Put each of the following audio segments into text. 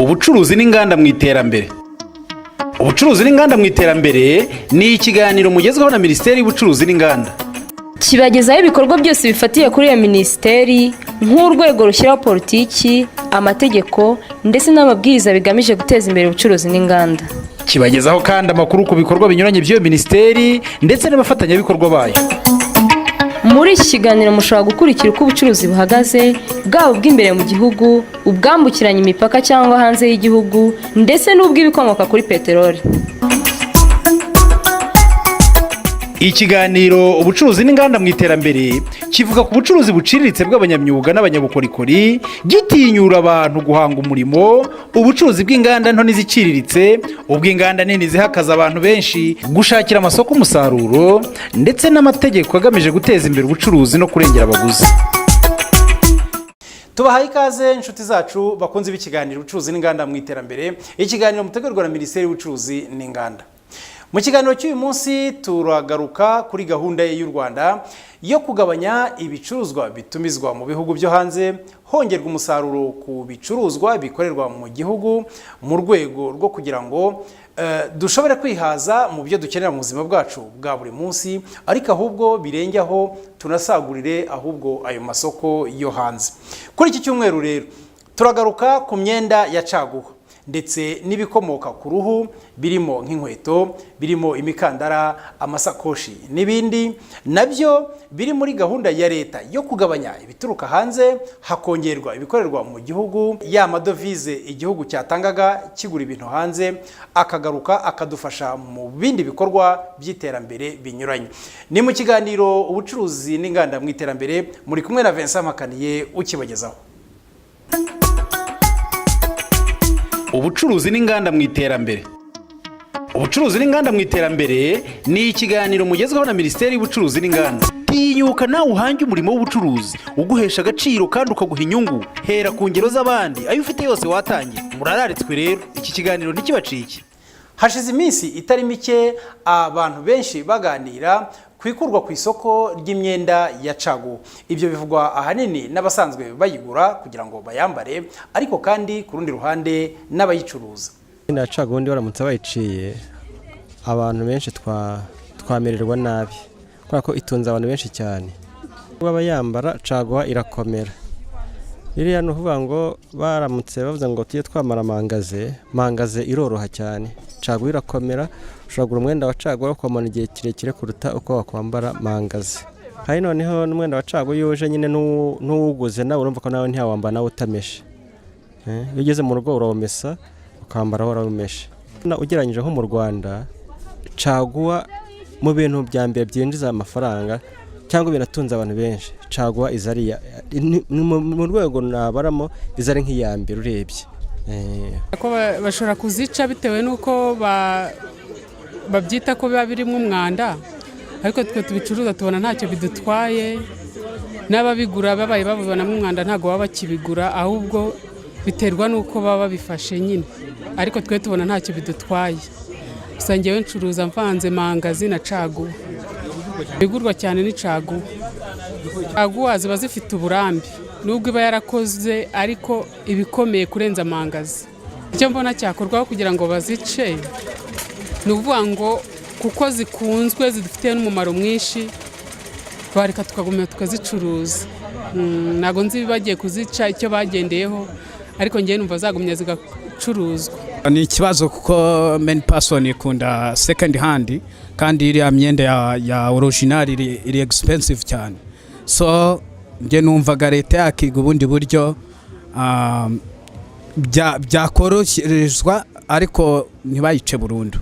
ubucuruzi n'inganda mu iterambere. Ubucuruzi n'inganda mu iterambere ni ikiganiro mugezweho na Minisiteri y'Ubucuruzi n'Inganda. Kibagezaho ibikorwa byose bifatiye kuri iyo minisiteri nk'urwego rushyiraho politiki, amategeko ndetse n'amabwiriza bigamije guteza imbere ubucuruzi n'inganda. Kibagezaho kandi amakuru ku bikorwa binyuranye by'iyo minisiteri ndetse n'abafatanyabikorwa bayo. Muri iki kiganiro mushobora gukurikira uko ubucuruzi buhagaze, bwaba ubw'imbere mu gihugu, ubwambukiranya imipaka cyangwa hanze y'igihugu ndetse n'ubw'ibikomoka kuri peteroli. Ikiganiro ubucuruzi n'inganda mu iterambere kivuga ku bucuruzi buciriritse bw'abanyamyuga n'abanyabukorikori, gitinyura abantu guhanga umurimo, ubucuruzi bw'inganda nto n'iziciriritse, ubw'inganda nini zihakaza abantu benshi, gushakira amasoko umusaruro ndetse n'amategeko agamije guteza imbere ubucuruzi no kurengera abaguzi. Tubahaye ikaze inshuti zacu bakunze b'ikiganiro ubucuruzi n'inganda mu iterambere, ikiganiro mutegurirwa na Minisiteri y'Ubucuruzi n'Inganda. Mu kiganiro cy'uyu munsi turagaruka kuri gahunda y'u Rwanda yo kugabanya ibicuruzwa bitumizwa mu bihugu byo hanze, hongerwa umusaruro ku bicuruzwa bikorerwa mu gihugu mu rwego rwo kugira ngo dushobore kwihaza mu byo dukenera mu buzima bwacu bwa buri munsi, ariko ahubwo birengeho tunasagurire ahubwo ayo masoko yo hanze. Kuri iki cyumweru rero turagaruka ku myenda ya caguwa ndetse n'ibikomoka ku ruhu, birimo nk'inkweto, birimo imikandara, amasakoshi n'ibindi, nabyo biri muri gahunda ya leta yo kugabanya ibituruka hanze hakongerwa ibikorerwa mu gihugu, ya madovize igihugu cyatangaga kigura ibintu hanze akagaruka akadufasha mu bindi bikorwa by'iterambere binyuranye. Ni mu kiganiro ubucuruzi n'inganda mu iterambere, muri kumwe na Vincent Makaniye ukibagezaho. Ubucuruzi n'inganda mu iterambere. Ubucuruzi n'inganda mu iterambere ni ikiganiro mugezweho na Minisiteri y'Ubucuruzi n'Inganda. Tinyuka nawe uhange umurimo w'ubucuruzi uguhesha agaciro kandi ukaguha inyungu. Hera ku ngero z'abandi, ayo ufite yose watangiye. Murararitswe rero, iki kiganiro ntikibacike. Hashize iminsi itari mike abantu benshi baganira kwikurwa ku isoko ry'imyenda ya caguwa. Ibyo bivugwa ahanini n'abasanzwe bayigura kugira ngo bayambare, ariko kandi ku rundi ruhande n'abayicuruza. Na caguwa ndi baramutse bayiciye, abantu benshi twamererwa nabi kubera ko itunze abantu benshi cyane. Abayambara caguwa irakomera. Iriya ni ukuvuga ngo baramutse bavuze ngo tujye twamara mangaze iroroha cyane. Caguwa irakomera, ushobora kugura umwenda wa caguwa ukamara igihe kirekire kuruta uko wakwambara mangaze. Hari noneho n'umwenda wa caguwa iyo uje nyine n'uwuguze nawe urumva ko nawe ntiyawambara nawe utameshe. Iyo ugeze mu rugo urawumesa ukambara warawumeshe. Ugereranyije nko mu Rwanda, caguwa mu bintu bya mbere byinjiza amafaranga cyangwa binatunze abantu benshi, caguwa izariya mu rwego nabaramo izari nk'iya mbere urebye. Ko bashobora kuzica bitewe n'uko babyita ko biba birimo umwanda, ariko twe tubicuruza tubona ntacyo bidutwaye, n'ababigura babaye babibonamo umwanda ntabwo baba bakibigura, ahubwo biterwa n'uko baba babifashe nyine, ariko twe tubona ntacyo bidutwaye. Gusa njyewe ncuruza mvanze mangazi na caguwa. Bigurwa cyane ni caguwa. Caguwa ziba zifite uburambe nubwo iba yarakoze, ariko ibikomeye kurenza mangazi. Icyo mbona cyakorwaho kugira ngo bazice ni ukuvuga ngo kuko zikunzwe zidufitiye n'umumaro mwinshi, bareka tukagumya tukazicuruza. Ntabwo nzi bagiye kuzica icyo bagendeyeho, ariko njyewe numva zagumya zigacuruzwa. Ni ikibazo kuko many person ikunda second hand, kandi iriya myenda ya original iri expensive cyane. So njye numvaga leta yakiga ubundi buryo byakoroherezwa ariko ntibayice burundu.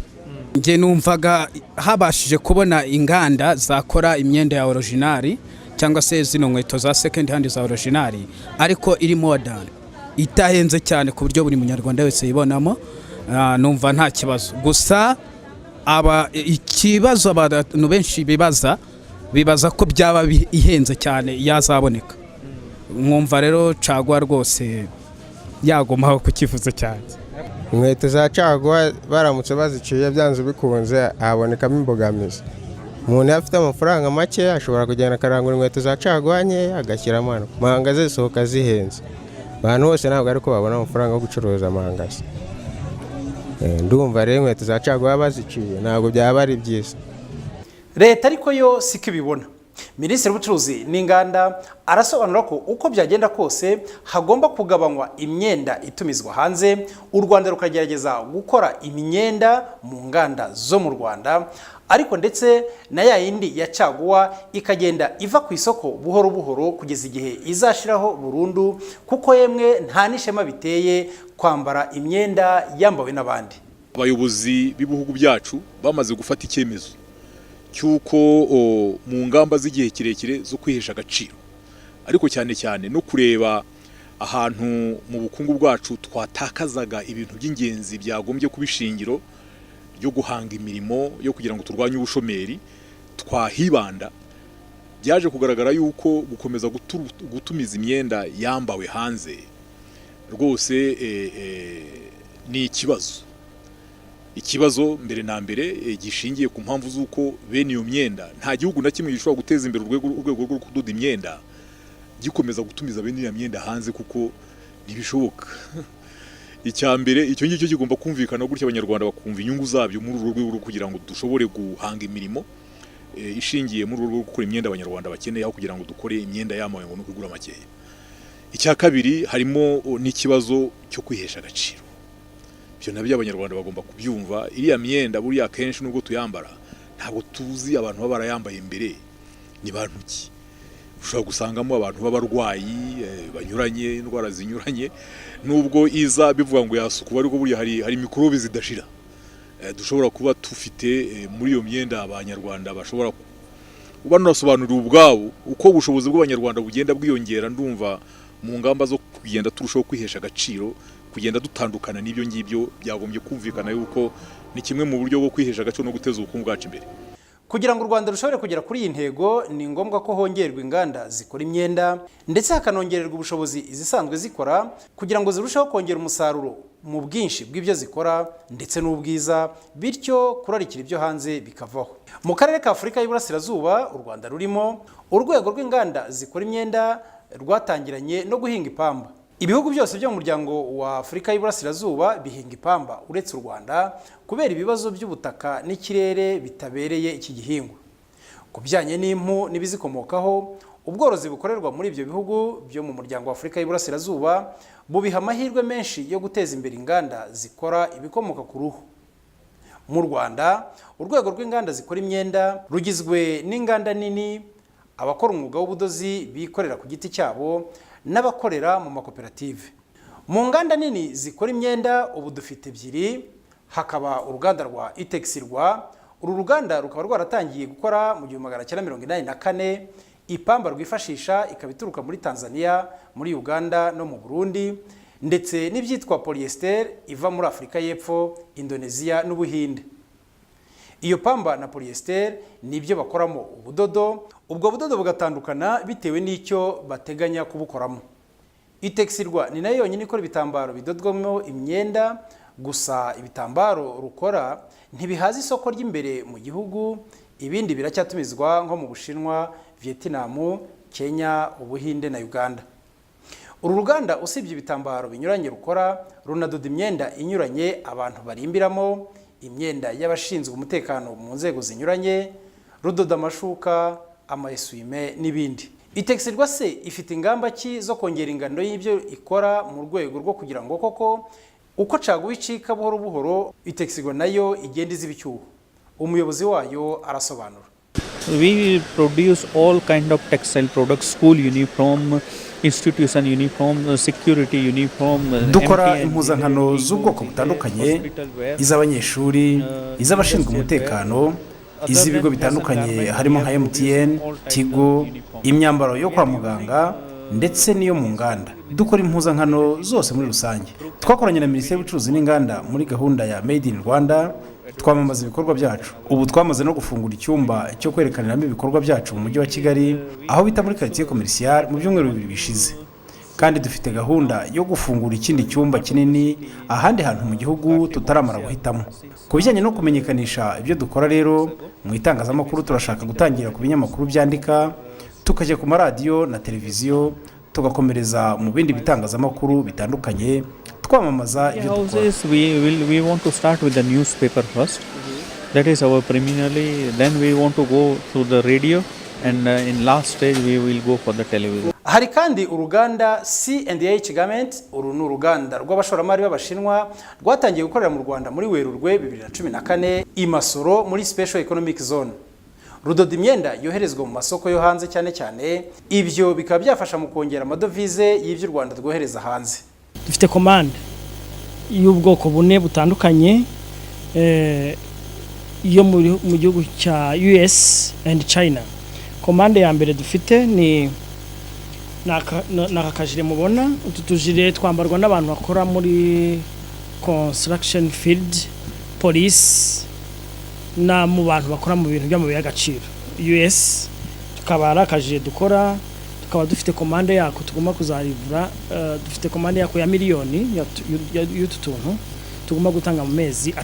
Njye numvaga habashije kubona inganda zakora imyenda ya original cyangwa se zino nkweto za second hand za original, ariko iri modern, itahenze cyane ku buryo buri munyarwanda wese yibonamo. Numva nta kibazo. Gusa ikibazo abantu benshi bibaza ko byaba ihenze cyane yazaboneka. Mwumva rero caguwa rwose yagomaho kukivuza cyane. Inkweto za caguwa baramutse baziciye byanze bikunze habonekamo imbogamizi. Umuntu afite amafaranga make ashobora kugenda akarangura inkweto za caguwa nke agashyiramo, mahanga zisohoka zihenze. abantu bose ntabwo ariko babona amafaranga yo gucuruza amahangasi. Ndumva rero inkweto za caguwa baziciye ntabwo byaba ari byiza. Leta ariko yo siko ibibona. Minisitiri w'ubucuruzi n'inganda arasobanura ko uko byagenda kose hagomba kugabanywa imyenda itumizwa hanze, u Rwanda rukagerageza gukora imyenda mu nganda zo mu Rwanda, ariko ndetse na ya yindi ya caguwa ikagenda iva ku isoko buhoro buhoro kugeza igihe izashiraho burundu, kuko yemwe nta n'ishema biteye kwambara imyenda yambawe n'abandi. Abayobozi b'ibihugu byacu bamaze gufata icyemezo cyuko mu ngamba z'igihe kirekire zo kwihesha agaciro, ariko cyane cyane no kureba ahantu mu bukungu bwacu twatakazaga ibintu by'ingenzi byagombye kubishingiro ryo guhanga imirimo yo kugira ngo turwanye ubushomeri, twahibanda. Byaje kugaragara yuko gukomeza gutumiza imyenda yambawe hanze rwose ni ikibazo mbere na mbere gishingiye ku mpamvu z'uko bene iyo myenda nta gihugu na kimwe gishobora guteza imbere urwego rwo kudoda imyenda gikomeza gutumiza bene iyo myenda hanze, kuko ntibishoboka. Icya mbere icyo ngicyo kigomba kumvikana gutya abanyarwanda bakumva inyungu zabyo muri uru rwego kugira ngo dushobore guhanga imirimo ishingiye muri uru rwego gukora imyenda abanyarwanda bakeneye, aho kugira ngo dukore imyenda yamawe ngo no kugura makeya. Icya kabiri harimo n'ikibazo cyo kwihesha agaciro. Ibyo nabyo abanyarwanda bagomba kubyumva. Iriya myenda buriya kenshi nubwo tuyambara ntabwo tuzi abantu baba barayambaye imbere ni bantu ki. Ushobora gusangamo abantu b'abarwayi banyuranye, indwara zinyuranye, nubwo iza bivuga ngo yasukuba, ariko buriya hari mikorobe zidashira dushobora kuba tufite muri iyo myenda. Abanyarwanda bashobora banasobanurira ubwabo uko ubushobozi bw'abanyarwanda bugenda bwiyongera. Ndumva mu ngamba zo kugenda turushaho kwihesha agaciro, kugenda dutandukana n'ibyo ngibyo, byagombye kumvikana yuko ni kimwe mu buryo bwo kwihesha agaciro no guteza ubukungu bwacu imbere. Kugira ngo u Rwanda rushobore kugera kuri iyi ntego, ni ngombwa ko hongerwa inganda zikora imyenda ndetse hakanongererwa ubushobozi izisanzwe zikora, kugira ngo zirusheho kongera umusaruro mu bwinshi bw'ibyo zikora ndetse n'ubwiza, bityo kurarikira ibyo hanze bikavaho. Mu karere ka Afurika y'Iburasirazuba u Rwanda rurimo, urwego rw'inganda zikora imyenda rwatangiranye no guhinga ipamba. Ibihugu byose byo mu muryango wa Afurika y'Iburasirazuba bihinga ipamba uretse u Rwanda kubera ibibazo by'ubutaka n'ikirere bitabereye iki gihingwa. Ku bijyanye n'impu n'ibizikomokaho, ubworozi bukorerwa muri ibyo bihugu byo mu muryango wa Afurika y'Iburasirazuba bubiha amahirwe menshi yo guteza imbere inganda zikora ibikomoka ku ruhu. Mu Rwanda, urwego rw'inganda zikora imyenda rugizwe n'inganda nini, abakora umwuga w'ubudozi bikorera ku giti cyabo n'abakorera mu makoperative. Mu nganda nini zikora imyenda ubu dufite ebyiri, hakaba uruganda rwa Itexirwa. Uru ruganda rukaba rwaratangiye gukora mu 1984 ipamba rwifashisha ikaba ituruka muri Tanzania, muri Uganda no mu Burundi, ndetse n'ibyitwa polyester iva muri Afurika y'Epfo, Indonesia n'Ubuhinde. Iyo pamba na polyester nibyo bakoramo ubudodo, ubwo budodo bugatandukana bitewe n'icyo bateganya kubukoramo. Itexirwa ni nayo yonyine ikora ibitambaro bidodwamo imyenda, gusa ibitambaro rukora ntibihaza isoko ry'imbere mu gihugu, ibindi biracyatumizwa nko mu Bushinwa, Vietnam, Kenya, Ubuhinde na Uganda. Uru ruganda usibye ibitambaro binyuranye rukora, runadoda imyenda inyuranye abantu barimbiramo, imyenda y'abashinzwe umutekano mu nzego zinyuranye, rudoda amashuka, amaesuime n'ibindi. Itexirwa se ifite ingamba ki zo kongera ingano y'ibyo ikora mu rwego rwo kugira ngo koko uko caguwa icika buhoro buhoro Itexirwa nayo igenda iziba icyuho? Umuyobozi wayo arasobanura. We produce all kind of textile products, school uniform, institution uniform, security uniform. Dukora impuzankano z'ubwoko butandukanye, iz'abanyeshuri, iz'abashinzwe umutekano, iz'ibigo bitandukanye harimo nka MTN, Tigo, imyambaro yo kwa muganga ndetse n'iyo mu nganda. Dukora impuzankano zose muri rusange. Twakoranye na Minisiteri y'Ubucuruzi n'Inganda muri gahunda ya Made in Rwanda, twamamaza ibikorwa byacu. Ubu twamaze no gufungura icyumba cyo kwerekaniramo ibikorwa byacu mu mujyi wa Kigali, aho bita muri quartier commercial, mu byumweru 2 bishize. Kandi dufite gahunda yo gufungura ikindi cyumba kinini ahandi hantu mu gihugu tutaramara guhitamo. Ku bijyanye no kumenyekanisha ibyo dukora rero, mu itangazamakuru turashaka gutangira ku binyamakuru byandika, tukajya ku maradiyo na televiziyo, tugakomereza mu bindi bitangazamakuru bitandukanye twamamaza ibyo dukora. We want to start with the newspaper first. That is our preliminary. Then we want to go to the radio, and in last stage we will go for the television. Hari kandi uruganda C&H Garment, uru ni uruganda rw'abashoramari b'Abashinwa rwatangiye gukorera mu Rwanda muri Werurwe 2014 i Masoro muri Special Economic Zone. Rudoda imyenda yoherezwa mu masoko yo hanze cyane cyane, ibyo bikaba byafasha mu kongera amadovize y'ibyo u Rwanda rwohereza hanze. Dufite commande y'ubwoko bune butandukanye yo mu gihugu cya US and China. Commande ya mbere dufite ni nakakajire mubona, utu tujire twambarwa n'abantu bakora muri construction field, police na mu bantu bakora mu bintu by'amabuye y'agaciro. US tukaba arakajire dukora, tukaba dufite commande yako tugomba kuzarivura, dufite commande yako ya miliyoni y'utu tuntu tugomba gutanga mu mezi 5.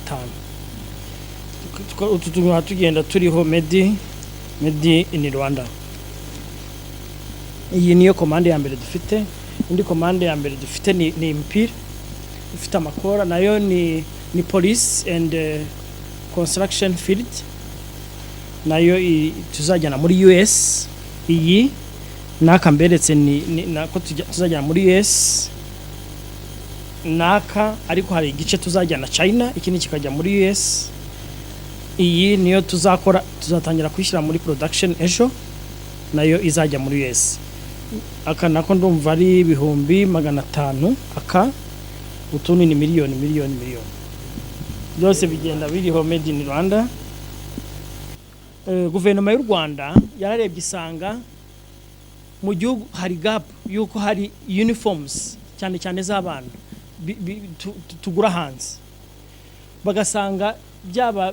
Utu tuntu tugenda turiho made in Rwanda. Iyi niyo commande ya mbere dufite. Indi commande ya mbere dufite ni impira dufite amakora, nayo ni police and construction field, nayo tuzajyana muri US. Iyi naka mberetse ni nako tuzajyana muri US naka, ariko hari igice tuzajyana China, ikindi kikajya muri US. Iyi niyo tuzatangira kwishyira muri production ejo, nayo izajya muri US. Aka nako ndumva ari 500,000 aka, utundi ni miliyoni. Byose bigenda biriho made in Rwanda. Guverinoma y'u Rwanda yararebye isanga mu gihugu hari gap yuko hari uniforms cyane z'abana tugura hanze, bagasanga byaba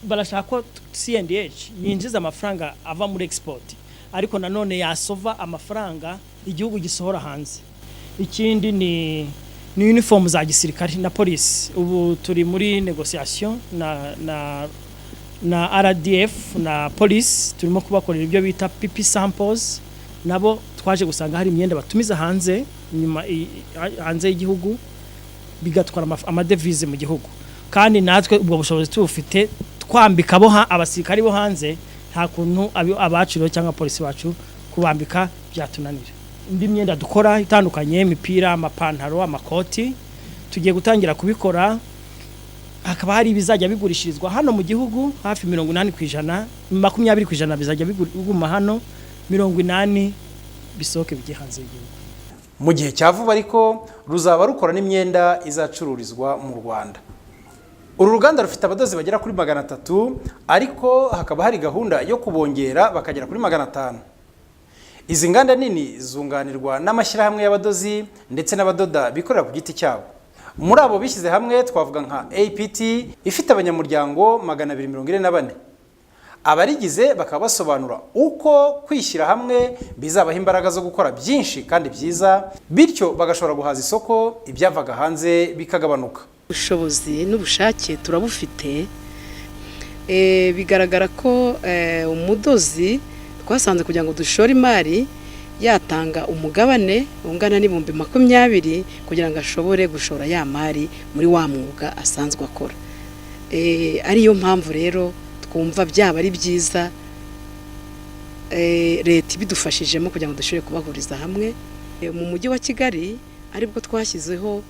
barashaka ko C&H yinjiza amafaranga ava muri export, ariko nanone yasova amafaranga igihugu gisohora hanze. Ikindi ni uniform za gisirikare na police. Ubu turi muri negotiation na RDF na police, turimo kubakorera ibyo bita PP samples. Nabo twaje gusanga hari imyenda batumiza hanze nyuma hanze y'igihugu, bigatwara amadevize mu gihugu, kandi natwe ubwo bushobozi tubufite twambika abasirikari bo hanze, nta kuntu abaciro cyangwa polisi bacu kubambika byatunanira. Indi myenda dukora itandukanye, imipira, amapantaro, amakoti, tugiye gutangira kubikora. Hakaba hari bizajya bigurishirizwa hano mu gihugu hafi 80%, 20% bizajya biguma hano, 80 bisohoke bijye hanze y'igihugu. Mu gihe cya vuba ariko ruzaba rukora n'imyenda izacururizwa mu Rwanda. Uru ruganda rufite abadozi bagera kuri 300, ariko hakaba hari gahunda yo kubongera bakagera kuri 500. Izi nganda nini zunganirwa n'amashyirahamwe y'abadozi ndetse n'abadoda bikorera ku giti cyabo. Muri abo bishyize hamwe twavuga nka APT ifite abanyamuryango 244. Abarigize bakaba basobanura uko kwishyira hamwe bizabaha imbaraga zo gukora byinshi kandi byiza, bityo bagashobora guhaza isoko, ibyavaga hanze bikagabanuka. Ubushobozi n'ubushake turabufite. Bigaragara ko umudozi twasanze kugira ngo dushore imari yatanga umugabane ungana n'ibihumbi 20 kugira ngo ashobore gushora ya mari muri wa mwuga asanzwe akora. Ariyo mpamvu rero twumva byaba ari byiza leta ibidufashijemo kugira ngo dushobore kubahuriza hamwe. Mu mujyi wa Kigali aribwo twashyizeho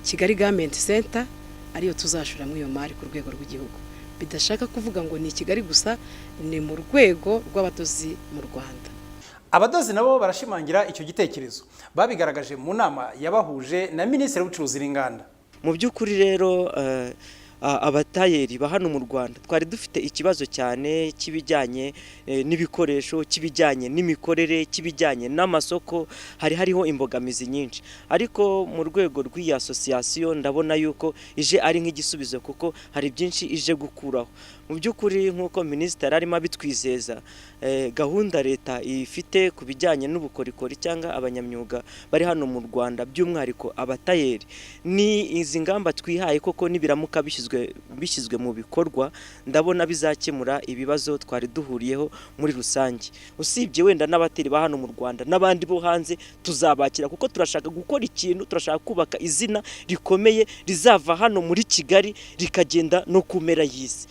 Kigali Garment Center, ariyo tuzashoramo iyo mari ku rwego rw'igihugu. Bidashaka kuvuga ngo ni Kigali gusa, ni mu rwego rw'abadozi mu Rwanda. Abadozi nabo barashimangira icyo gitekerezo, babigaragaje mu nama yabahuje na Minisiteri y'Ubucuruzi n'Inganda. Mu by'ukuri rero abatayeri ba hano mu Rwanda twari dufite ikibazo cyane kibijyanye n'ibikoresho, kibijyanye n'imikorere, kibijyanye n'amasoko, hariho imbogamizi nyinshi, ariko mu rwego rw'iyi association ndabona yuko ije ari nk'igisubizo kuko hari byinshi ije gukuraho. Mu by'ukuri nk'uko Minisitiri arimo abitwizeza, gahunda leta ifite ku bijyanye n'ubukorikori cyangwa abanyamyuga bari hano mu Rwanda, by'umwihariko abatayeri, ni izi ngamba twihaye koko nibiramuka bishyizwe bishyizwe mu bikorwa ndabona bizakemura ibibazo twari duhuriyeho muri rusange. Usibye wenda n'abateri ba hano mu Rwanda n'abandi bo hanze tuzabakira, kuko turashaka gukora ikintu, turashaka kubaka izina rikomeye rizava hano muri Kigali rikagenda no kumera y'isi.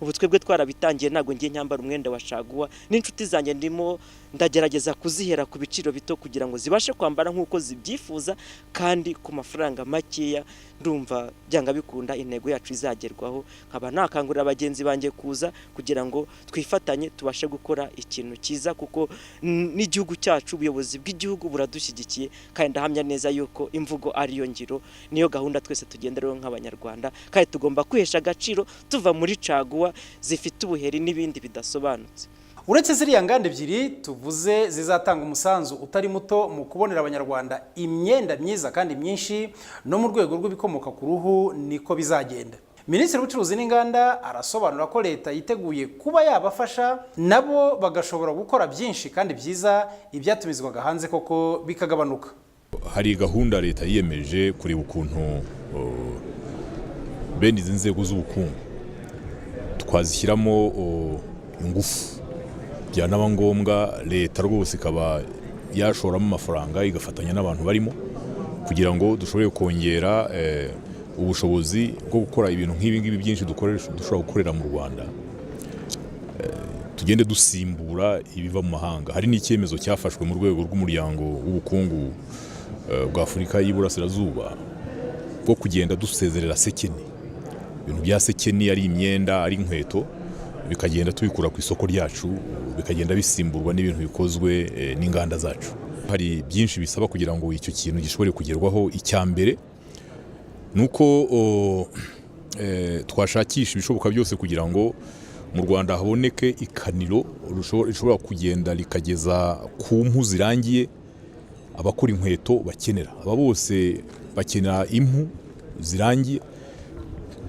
Ubu twebwe twarabitangiye, ntago ngiye nyambara umwenda wa Caguwa, n'inshuti zanjye ndimo ndagerageza kuzihera ku biciro bito kugira ngo zibashe kwambara nk'uko zibyifuza kandi ku mafaranga makeya. Ndumva byanga bikunda intego yacu izagerwaho, nkaba nakangurira abagenzi banjye kuza kugira ngo twifatanye tubashe gukora ikintu cyiza, kuko n'igihugu cyacu, ubuyobozi bw'igihugu buradushyigikiye, kandi ndahamya neza yuko imvugo ariyo ngiro, niyo gahunda twese tugenderaho nk'abanyarwanda, kandi tugomba kwihesha agaciro tuva muri Caguwa zifite ubuheri n'ibindi bidasobanutse. Uretse ziriya nganda ebyiri tuvuze zizatanga umusanzu utari muto mu kubonera abanyarwanda imyenda myiza kandi myinshi, no mu rwego rw'ibikomoka ku ruhu niko bizagenda. Minisitiri w'ubucuruzi n'inganda arasobanura ko leta yiteguye kuba yabafasha nabo bagashobora gukora byinshi kandi byiza, ibyatumizwaga hanze koko bikagabanuka. Hari gahunda leta yiyemeje kureba ukuntu bene izi nzego z'ubukungu twazishyiramo ingufu, byanaba ngombwa leta rwose ikaba yashoramo amafaranga igafatanya n'abantu barimo kugira ngo dushobore kongera ubushobozi bwo gukora ibintu nk'ibi ngibi byinshi dushobora gukorera mu Rwanda, tugende dusimbura ibiva mu mahanga. Hari n'icyemezo cyafashwe mu rwego rw'umuryango w'ubukungu bwa Afurika y'Iburasirazuba bwo kugenda dusezerera sekeni, ibintu bya sekeni ari imyenda, ari inkweto, bikagenda tubikura ku isoko ryacu, bikagenda bisimburwa n'ibintu bikozwe n'inganda zacu. Hari byinshi bisaba kugira ngo icyo kintu gishobore kugerwaho. Icyambere nuko twashakisha ibishoboka byose kugira ngo mu Rwanda haboneke ikaniro rishobora kugenda likageza ku mpu zirangiye abakora inkweto bakenera. Aba bose bakenera impu zirangiye,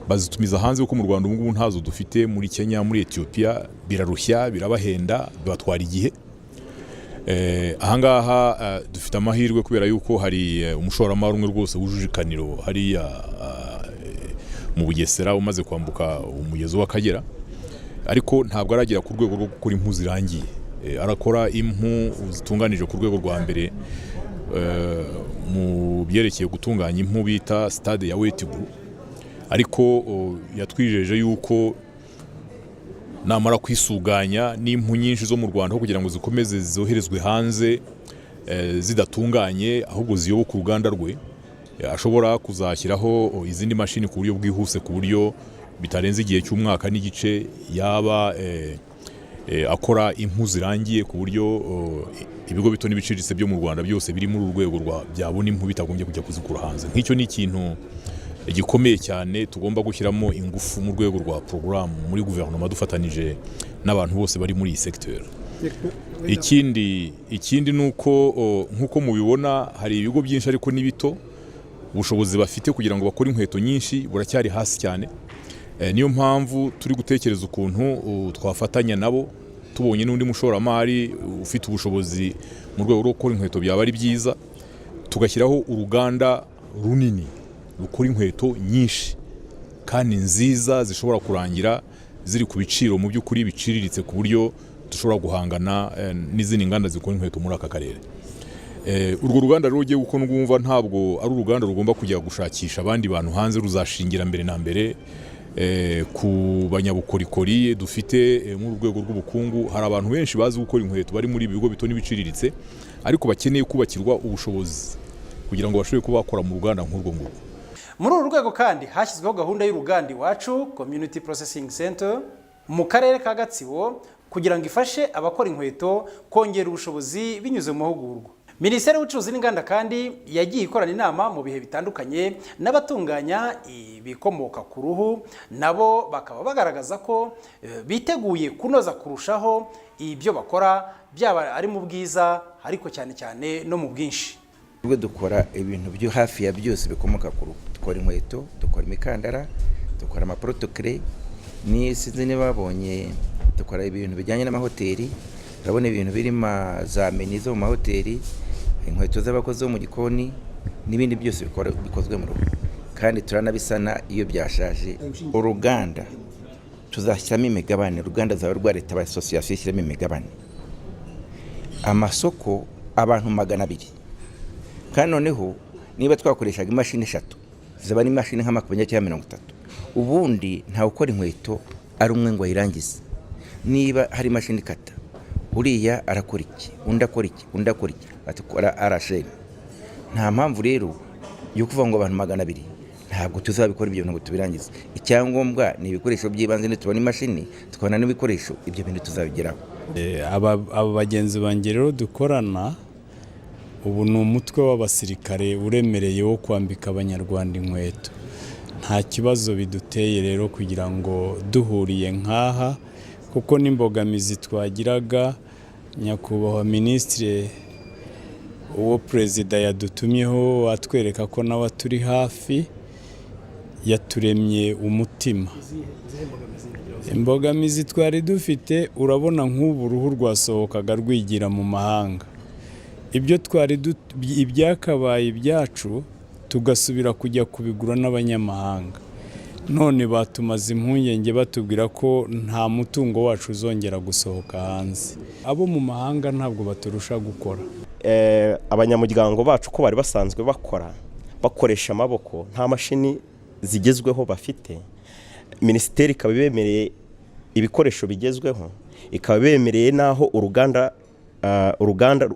bazitumiza hanze, kuko mu Rwanda ubu ngubu ntazo dufite. Muri Kenya, muri Ethiopia birarushya, birabahenda, bibatwara igihe. Ahangaha dufite amahirwe kubera yuko hari umushoramari umwe rwose wujuje ikaniro hariya mu Bugesera umaze kwambuka umugezi w'Akagera, ariko ntabwo aragera ku rwego rwo gukora impu zirangiye. Arakora impu zitunganije ku rwego rwa mbere mu byerekeye gutunganya impu bita stade ya wetibu, ariko yatwijeje yuko namara kwisuganya n'impu nyinshi zo mu Rwanda kugira ngo zikomeze zoherezwe hanze zidatunganye, ahubwo ziyoboka uruganda rwe, ashobora kuzashyiraho izindi mashini ku buryo bwihuse, ku buryo bitarenze igihe cy'umwaka n'igice yaba akora impu zirangiye, ku buryo ibigo bito n'ibiciriritse byo mu Rwanda byose biri muri urwego byabona impu bitagombye kujya kuzikura hanze. Nk'icyo ni ikintu gikomeye cyane tugomba gushyiramo ingufu mu rwego rwa porogaramu muri guverinoma dufatanije n'abantu bose bari muri iyi secteur. Ikindi nuko nkuko mubibona hari ibigo byinshi ariko n'ibito, ubushobozi bafite kugira ngo bakore inkweto nyinshi buracyari hasi cyane. Niyo mpamvu turi gutekereza ukuntu twafatanya nabo, tubonye n'undi mushoramari ufite ubushobozi mu rwego rwo gukora inkweto byaba ari byiza, tugashyiraho uruganda runini rukora inkweto nyinshi kandi nziza zishobora kurangira ziri ku biciro mu by'ukuri biciriritse, ku buryo dushobora guhangana n'izindi nganda zikora inkweto muri aka karere. Urwo ruganda rero ugiye uko n'umva ntabwo ari uruganda rugomba kujya gushakisha abandi bantu hanze, ruzashingira mbere na mbere ku banyabukorikori dufite mu rwego rw'ubukungu. Hari abantu benshi bazi gukora inkweto bari muri ibigo bito n'ibiciriritse, ariko bakeneye kubakirwa ubushobozi kugira ngo bashobore kuba bakora mu ruganda nk'urwo ngurwo. Muri uru rwego kandi hashyizweho gahunda y'uruganda Iwacu Community Processing Center mu karere ka Gatsibo kugira ngo ifashe abakora inkweto kongera ubushobozi binyuze mu mahugurwa. Minisiteri y'ubucuruzi n'inganda kandi yagiye ikorana inama mu bihe bitandukanye n'abatunganya ibikomoka ku ruhu, nabo bakaba bagaragaza ko biteguye kunoza kurushaho ibyo bakora, byaba ari mu bwiza ariko cyane cyane no mu bwinshi. Ubwo dukora ibintu byo hafi ya byose bikomoka ku ruhu. Dukora inkweto, dukora imikandara, dukora amaprotokole, ni sinzi niba babonye dukora ibintu bijyanye n'amahoteli, urabona ibintu birimo za meni zo mu mahoteli, inkweto z'abakozi bo mu gikoni n'ibindi byose bikozwe mu ruhu. kandi turanabisana iyo byashaje. Uruganda tuzashyiramo imigabane, uruganda zaba rwa leta ba association ishyiramo imigabane. Amasoko abantu 200, kandi noneho niba twakoreshaga imashini 3 zaba n'imashini nka 20 cyangwa 30, ubundi nta ukora inkweto ari umwe ngo ayirangize. Niba hari imashini kata, uriya arakora iki, undi akora iki, undi akora iki, atukora arasheni. Nta mpamvu rero yo kuvuga ngo abantu 200 ntabwo tuzabikora ibyo bintu ngo tubirangize. Icyangombwa ni ibikoresho by'ibanze, ne tubona imashini tukabona n'ibikoresho, ibyo bintu tuzabigeraho. Aba bagenzi banjye rero dukorana ubu ni umutwe w'abasirikare uremereye wo kwambika abanyarwanda inkweto. Nta kibazo biduteye rero kugira ngo duhuriye nkaha, kuko n'imbogamizi twagiraga nyakubahwa minisitiri uwo perezida yadutumyeho atwereka ko nawe turi hafi, yaturemye umutima. Imbogamizi twari dufite, urabona nk'ubu uruhu rwasohokaga rwigira mu mahanga. Ibyo twari ibyakabaye ibyacu tugasubira kujya kubigura n'abanyamahanga. None batumaze impungenge batubwira ko nta mutungo wacu uzongera gusohoka hanze. Abo mu mahanga ntabwo baturusha gukora. Abanyamuryango bacu ko bari basanzwe bakoresha amaboko, nta mashini zigezweho bafite. Minisiteri ikaba bemereye ibikoresho bigezweho, ikaba bemereye naho uruganda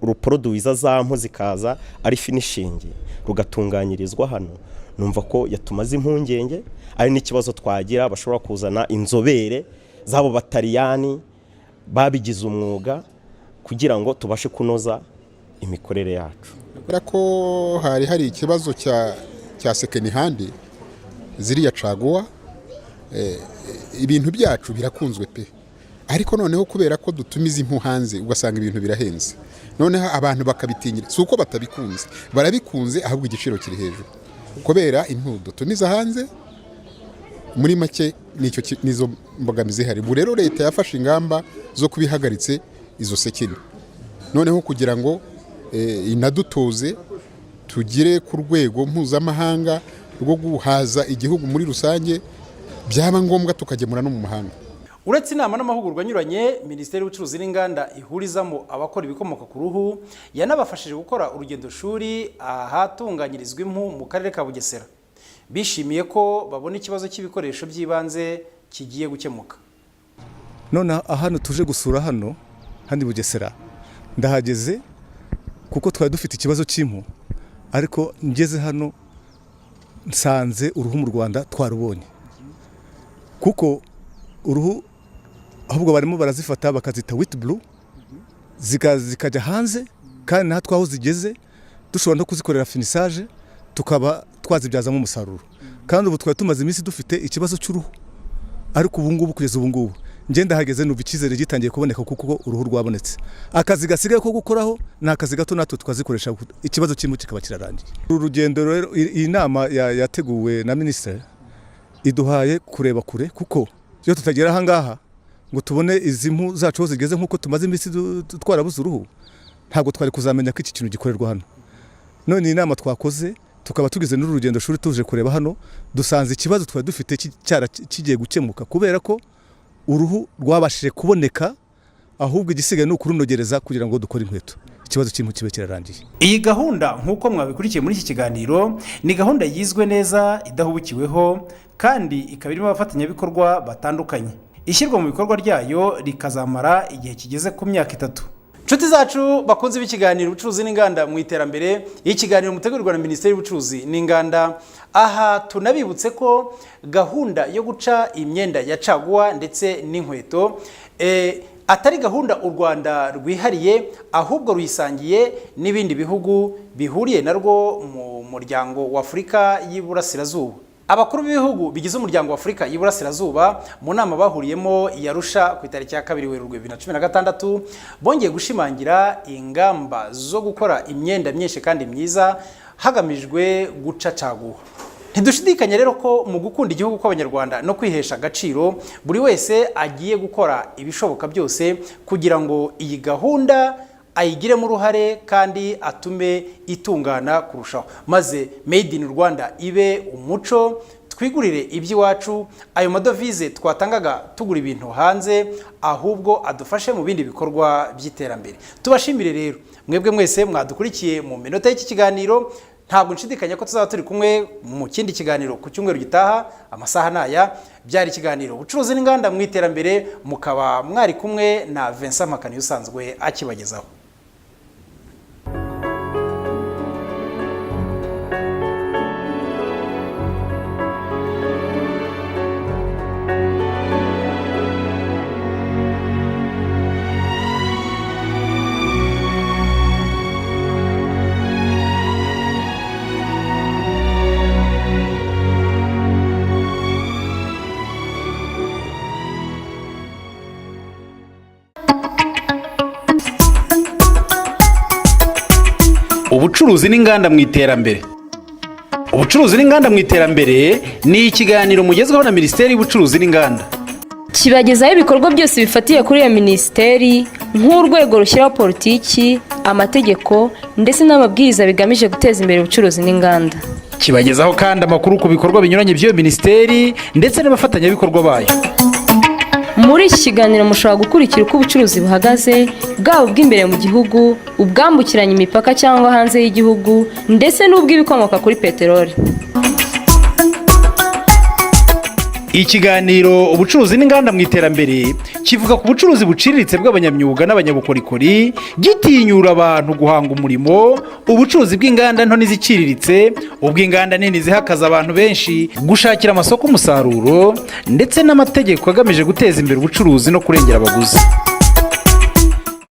ruproduiza za mpu zikaza ari finishing rugatunganyirizwa hano. Numva ko yatumaze impungenge, ari n'ikibazo twagira bashobora kuzana inzobere zabo batariyani babigize umwuga kugira ngo tubashe kunoza imikorere yacu. Ko hari ikibazo cya second hand ziriya Caguwa, ibintu byacu birakunzwe pe, ariko noneho kubera ko dutumiza impu hanze ugasanga ibintu birahenze, noneho abantu bakabitinyira. Si uko batabikunze, barabikunze, ahubwo igiciro kiri hejuru kubera impu dutumiza hanze. Muri make nizo mbogamizi hari. Ubu rero leta yafashe ingamba zo kubihagaritse izo sekeni, noneho kugira ngo inadutoze tugire ku rwego mpuzamahanga rwo guhaza igihugu muri rusange, byaba ngombwa tukagemura no mu mahanga. Uretse inama n'amahugurwa anyuranye, Minisiteri y'Ubucuruzi n'Inganda ihurizamo abakora ibikomoka ku ruhu yanabafashije gukora urugendo shuri ahatunganyirizwa impu mu karere ka Bugesera. Bishimiye ko babona ikibazo cy'ibikoresho by'ibanze kigiye gukemuka. None hano tuje gusura hano Bugesera, ndahageze kuko twari dufite ikibazo cy'impu, ariko ngeze hano nsanze uruhu mu Rwanda twarubonye, kuko uruhu ahubwo barimo barazifata bakazita wheat blue zikajya hanze, kandi natwe twaho zigeze dushobora no kuzikorera finissage tukaba twazibyazamo umusaruro. Kandi ubu twari tumaze iminsi dufite ikibazo cy'uruhu, ariko ubu ngubu kugeza ubu ngubu ngenda hageze n'ubu icyizere gitangiye kuboneka kuko uruhu rwabonetse. Akazi gasigaye ko gukoraho ni akazi gato, natwe twazikoresha, ikibazo cy'impu kikaba kirarangiye. Uru rugendo rero, iyi nama yateguwe na minisitiri iduhaye kureba kure, kuko iyo tutagera aha ngaha ngo tubone izi mpu zacu zigeze nk'uko tumaze iminsi twarabuze uruhu, ntabwo twari kuzamenya ko iki kintu gikorerwa hano. None iyi nama twakoze tukaba tugize n'urugendo shuri tuje kureba hano, dusanze ikibazo twari dufite kigiye gukemuka kubera ko uruhu rwabashije kuboneka, ahubwo igisigaye ni ukurunogereza kugira ngo dukore inkweto. Ikibazo cy'impu kibe kirarangiye. Iyi gahunda nk'uko mwabikurikiye muri iki kiganiro ni gahunda yizwe neza, idahubukiweho, kandi ikaba irimo abafatanyabikorwa batandukanye. Ishyirwa mu bikorwa ryayo rikazamara igihe kigeze ku myaka 3. Nshuti zacu bakunze b'ikiganiro ubucuruzi n'inganda mu iterambere, ikiganiro mutegurirwa na Minisiteri y'Ubucuruzi n'Inganda. Aha tunabibutse ko gahunda yo guca imyenda ya Caguwa ndetse n'inkweto atari gahunda u Rwanda rwihariye, ahubwo ruyisangiye n'ibindi bihugu bihuriye narwo mu muryango wa Afurika y'Iburasirazuba. Abakuru b'ibihugu bigize umuryango wa Afurika y'Iburasirazuba mu nama bahuriyemo yarusha ku itariki ya 2 Werurwe 2016 bongeye gushimangira ingamba zo gukora imyenda myinshi kandi myiza hagamijwe guca Caguwa. Ntidushidikanya rero ko mu gukunda igihugu kw'Abanyarwanda no kwihesha agaciro, buri wese agiye gukora ibishoboka byose kugira ngo iyi gahunda ayigiremo uruhare kandi atume itungana kurushaho, maze made in Rwanda ibe umuco, twigurire iby'iwacu, ayo madovize twatangaga tugura ibintu hanze ahubwo adufashe mu bindi bikorwa by'iterambere. Tubashimire rero mwebwe mwese mwadukurikiye mu minota y'iki kiganiro. Ntabwo nshidikanya ko tuzaba turi kumwe mu kindi kiganiro ku cyumweru gitaha. Amasaha naya byari ikiganiro ubucuruzi n'inganda mu iterambere, mukaba mwari kumwe na Vincent Makani usanzwe akibagezaho. Ubucuruzi n'inganda mu iterambere. Ubucuruzi n'inganda mu iterambere ni ikiganiro mugezweho na Minisiteri y'Ubucuruzi n'Inganda. Kibagezaho ibikorwa byose bifatiye kuri iyo minisiteri nk'urwego rushyiraho politiki, amategeko ndetse n'amabwiriza bigamije guteza imbere ubucuruzi n'inganda. Kibagezaho kandi amakuru ku bikorwa binyuranye by'iyo minisiteri ndetse n'abafatanyabikorwa bayo. Muri iki kiganiro mushobora gukurikira uko ubucuruzi buhagaze, bwaba ubw'imbere mu gihugu, ubwambukiranya imipaka cyangwa hanze y'igihugu ndetse n'ubw'ibikomoka kuri peteroli. Ikiganiro ubucuruzi n'inganda mu iterambere kivuga ku bucuruzi buciriritse bw'abanyamyuga n'abanyabukorikori, gitinyura abantu guhanga umurimo, ubucuruzi bw'inganda nto n'iziciriritse, ubw'inganda nini zihakaza abantu benshi, gushakira amasoko umusaruro ndetse n'amategeko agamije guteza imbere ubucuruzi no kurengera abaguzi.